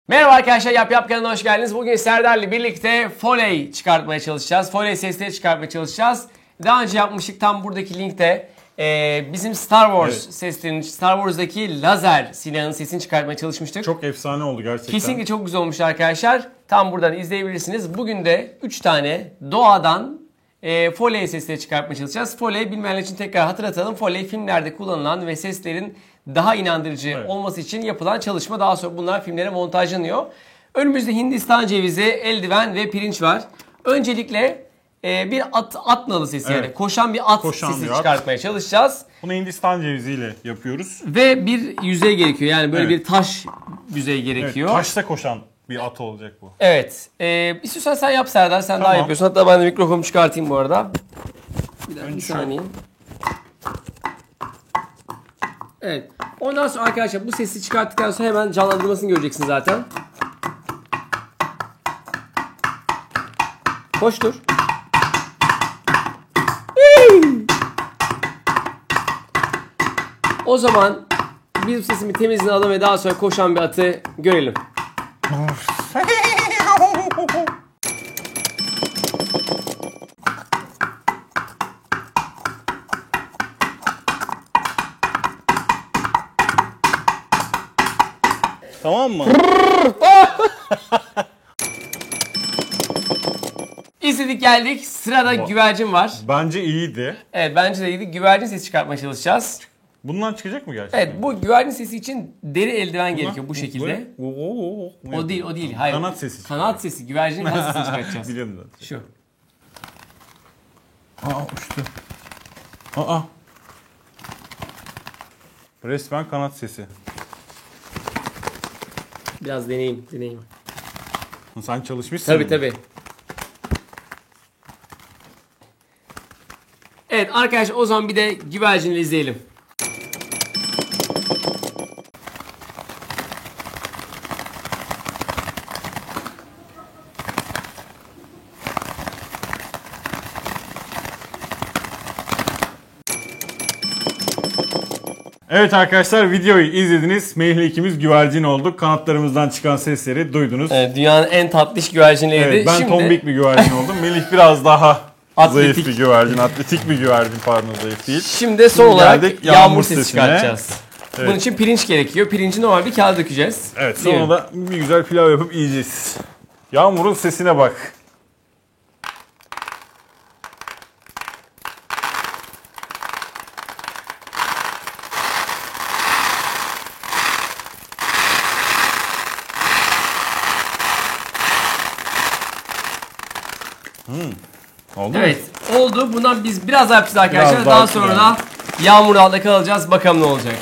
Merhaba arkadaşlar, Yap kanalına hoş geldiniz. Bugün Serdar'la birlikte Foley çıkartmaya çalışacağız. Foley sesleri çıkartmaya çalışacağız. Daha önce yapmıştık, tam buradaki linkte bizim Star Wars seslerinin, Star Wars'daki lazer silahının sesini çıkartmaya çalışmıştık. Çok efsane oldu gerçekten. Kesinlikle çok güzel olmuş arkadaşlar. Tam buradan izleyebilirsiniz. Bugün de 3 tane doğadan Foley sesleri çıkartmaya çalışacağız. Foley, bilmeyenler için tekrar hatırlatalım. Foley filmlerde kullanılan ve seslerin daha inandırıcı olması için yapılan çalışma. Daha sonra bunlar filmlere montajlanıyor. Önümüzde Hindistan cevizi, eldiven ve pirinç var. Öncelikle bir at nalı sesi, yani koşan bir at sesi çıkartmaya çalışacağız. Bunu Hindistan ceviziyle yapıyoruz. Ve bir yüzey gerekiyor. Yani böyle bir taş yüzey gerekiyor. Evet, taşta koşan bir at olacak bu. Evet. İstiyorsan sen yap Serdar. Sen daha yapıyorsun. Hatta ben de mikrofonumu çıkartayım bu arada. Bir saniye. Evet. Ondan sonra arkadaşlar bu sesi çıkarttıktan sonra hemen canlandırmasını göreceksin zaten. Koştur. O zaman biz bu sesimi temizliğini alalım ve daha sonra koşan bir atı görelim. Tamam mı? İzledik geldik. Sırada güvercin var. Bence iyiydi. Evet, bence de iyiydi. Güvercin sesi çıkartmaya çalışacağız. Bundan çıkacak mı gerçekten? Evet, bu güvercin sesi için deri eldiven gerekiyor bu şekilde. O değil. Hayır. Kanat sesi. Kanat sesi. Güvercinin kanat sesini çıkartacağız. Biliyorum zaten. Şu. Uçtu. Resmen kanat sesi. Biraz deneyeyim. Sen çalışmışsın. Tabii. Evet arkadaşlar, o zaman bir de güvercini izleyelim. Evet arkadaşlar, videoyu izlediniz. Melih'le ikimiz güvercin olduk. Kanatlarımızdan çıkan sesleri duydunuz. Evet, dünyanın en tatlış güvercinleriydi. Evet, ben tombik bir güvercin oldum. Melih biraz daha zayıf bir güvercin. Atletik bir güvercin, pardon, zayıf değil. Şimdi son olarak yağmur sesi sesine çıkartacağız. Evet. Bunun için pirinç gerekiyor. Pirinci normal bir kağıda dökeceğiz. Evet, sonra da bir güzel pilav yapıp yiyeceğiz. Yağmurun sesine bak. Oldu Evet, mu? oldu. Bundan biz biraz daha yapacağız arkadaşlar. Biraz daha sonra da yağmur altında kalacağız. Bakalım ne olacak.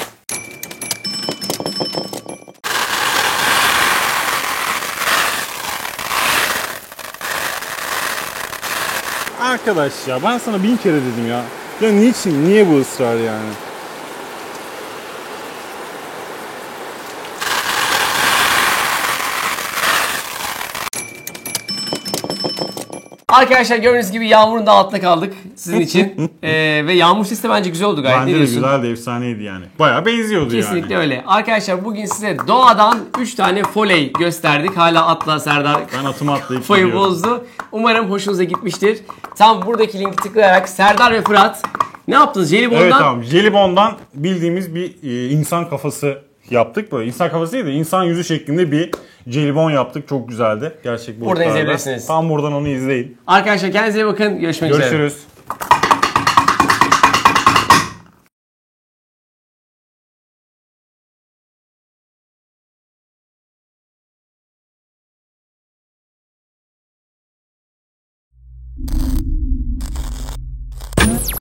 Arkadaş ya, ben sana 1000 kere dedim ya. Ya niçin? Niye bu ısrar yani? Arkadaşlar gördüğünüz gibi yağmurun da altında kaldık sizin için. Ve yağmur sesi de bence güzel oldu gayet. Bence de güzeldi, efsaneydi yani. Bayağı benziyordu. Kesinlikle öyle. Arkadaşlar bugün size doğadan 3 tane Foley gösterdik. Hala atla Serdar. Ben atımı atlayıp Foyu gidiyorum. bozdu. Umarım hoşunuza gitmiştir. Tam buradaki linki tıklayarak Serdar ve Fırat ne yaptınız? Jelibondan... Evet tamam. Jelibondan bildiğimiz bir insan kafası yaptık. Böyle insan kafası değil de insan yüzü şeklinde bir jelibon yaptık. Çok güzeldi. Gerçek bu. Buradan izleyebilirsiniz. Tam buradan onu izleyin. Arkadaşlar kendinize iyi bakın. Görüşmek üzere. Görüşürüz.